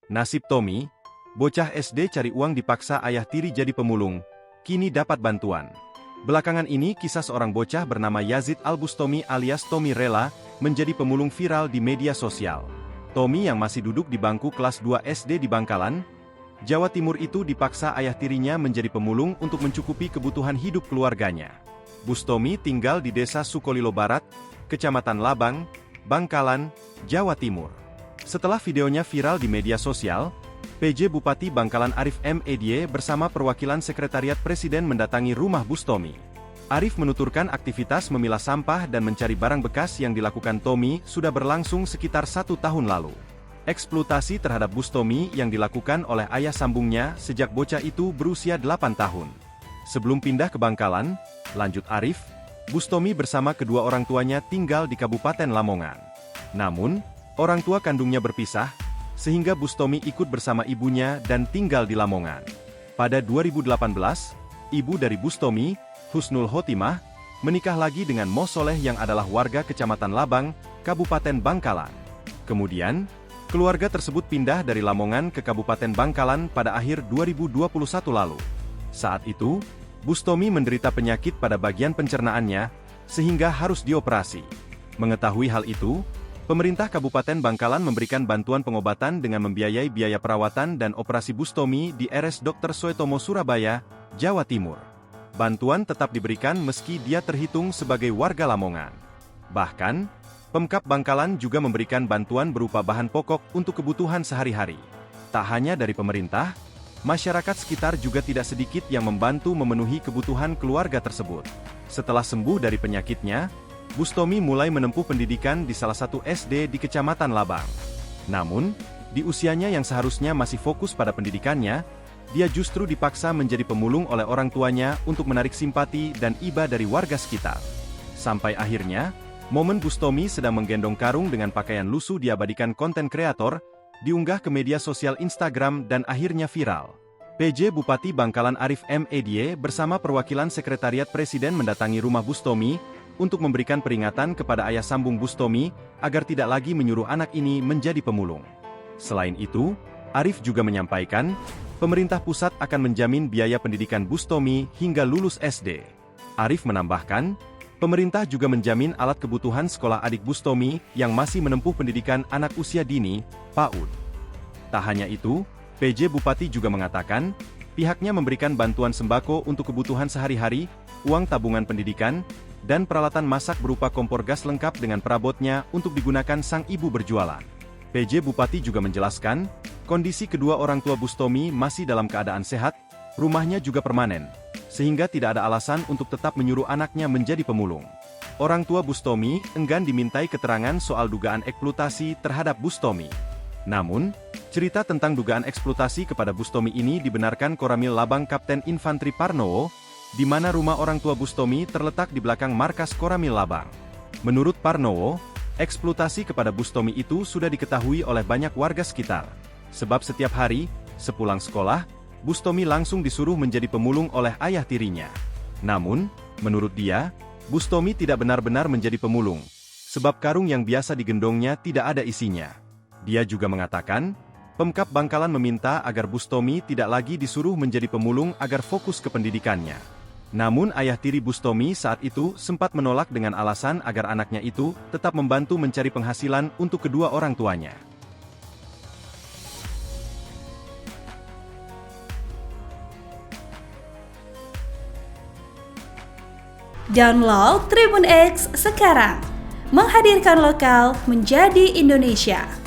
Nasib Tommy, bocah SD cari uang dipaksa ayah tiri jadi pemulung, kini dapat bantuan. Belakangan ini kisah seorang bocah bernama Yazid Al-Bustami alias Tommy rela menjadi pemulung viral di media sosial. Tommy yang masih duduk di bangku kelas 2 SD di Bangkalan, Jawa Timur itu dipaksa ayah tirinya menjadi pemulung untuk mencukupi kebutuhan hidup keluarganya. Bustami tinggal di Desa Sukolilo Barat, Kecamatan Labang, Bangkalan, Jawa Timur. Setelah videonya viral di media sosial, PJ Bupati Bangkalan Arif M. Edie bersama perwakilan Sekretariat Presiden mendatangi rumah Bustami. Arif menuturkan aktivitas memilah sampah dan mencari barang bekas yang dilakukan Tommy sudah berlangsung sekitar 1 tahun lalu. Eksploitasi terhadap Bustami yang dilakukan oleh ayah sambungnya sejak bocah itu berusia 8 tahun. Sebelum pindah ke Bangkalan, lanjut Arif, Bustami bersama kedua orang tuanya tinggal di Kabupaten Lamongan. Namun, orang tua kandungnya berpisah, sehingga Bustami ikut bersama ibunya dan tinggal di Lamongan. Pada 2018, ibu dari Bustami, Husnul Khotimah, menikah lagi dengan Mo Soleh yang adalah warga Kecamatan Labang, Kabupaten Bangkalan. Kemudian, keluarga tersebut pindah dari Lamongan ke Kabupaten Bangkalan pada akhir 2021 lalu. Saat itu, Bustami menderita penyakit pada bagian pencernaannya, sehingga harus dioperasi. Mengetahui hal itu, pemerintah Kabupaten Bangkalan memberikan bantuan pengobatan dengan membiayai biaya perawatan dan operasi Bustami di RS Dr. Soetomo Surabaya, Jawa Timur. Bantuan tetap diberikan meski dia terhitung sebagai warga Lamongan. Bahkan, Pemkab Bangkalan juga memberikan bantuan berupa bahan pokok untuk kebutuhan sehari-hari. Tak hanya dari pemerintah, masyarakat sekitar juga tidak sedikit yang membantu memenuhi kebutuhan keluarga tersebut. Setelah sembuh dari penyakitnya, Bustami mulai menempuh pendidikan di salah satu SD di Kecamatan Labang. Namun, di usianya yang seharusnya masih fokus pada pendidikannya, dia justru dipaksa menjadi pemulung oleh orang tuanya untuk menarik simpati dan iba dari warga sekitar. Sampai akhirnya, momen Bustami sedang menggendong karung dengan pakaian lusuh diabadikan konten kreator, diunggah ke media sosial Instagram dan akhirnya viral. PJ Bupati Bangkalan Arif M. Edie bersama perwakilan Sekretariat Presiden mendatangi rumah Bustami untuk memberikan peringatan kepada ayah sambung Bustami agar tidak lagi menyuruh anak ini menjadi pemulung. Selain itu, Arif juga menyampaikan, pemerintah pusat akan menjamin biaya pendidikan Bustami hingga lulus SD. Arif menambahkan, pemerintah juga menjamin alat kebutuhan sekolah adik Bustami yang masih menempuh pendidikan anak usia dini, PAUD. Tak hanya itu, PJ Bupati juga mengatakan, pihaknya memberikan bantuan sembako untuk kebutuhan sehari-hari, uang tabungan pendidikan, dan peralatan masak berupa kompor gas lengkap dengan perabotnya untuk digunakan sang ibu berjualan. PJ Bupati juga menjelaskan, kondisi kedua orang tua Bustami masih dalam keadaan sehat, rumahnya juga permanen, sehingga tidak ada alasan untuk tetap menyuruh anaknya menjadi pemulung. Orang tua Bustami enggan dimintai keterangan soal dugaan eksploitasi terhadap Bustami. Namun, cerita tentang dugaan eksploitasi kepada Bustami ini dibenarkan Koramil Labang Kapten Infantri Parnowo, di mana rumah orang tua Bustami terletak di belakang markas Koramil Labang. Menurut Parnowo, eksploitasi kepada Bustami itu sudah diketahui oleh banyak warga sekitar. Sebab setiap hari, sepulang sekolah, Bustami langsung disuruh menjadi pemulung oleh ayah tirinya. Namun, menurut dia, Bustami tidak benar-benar menjadi pemulung, sebab karung yang biasa digendongnya tidak ada isinya. Dia juga mengatakan, Pemkab Bangkalan meminta agar Bustami tidak lagi disuruh menjadi pemulung agar fokus ke pendidikannya. Namun ayah tiri Bustami saat itu sempat menolak dengan alasan agar anaknya itu tetap membantu mencari penghasilan untuk kedua orang tuanya. Download Tribun X sekarang, menghadirkan lokal menjadi Indonesia.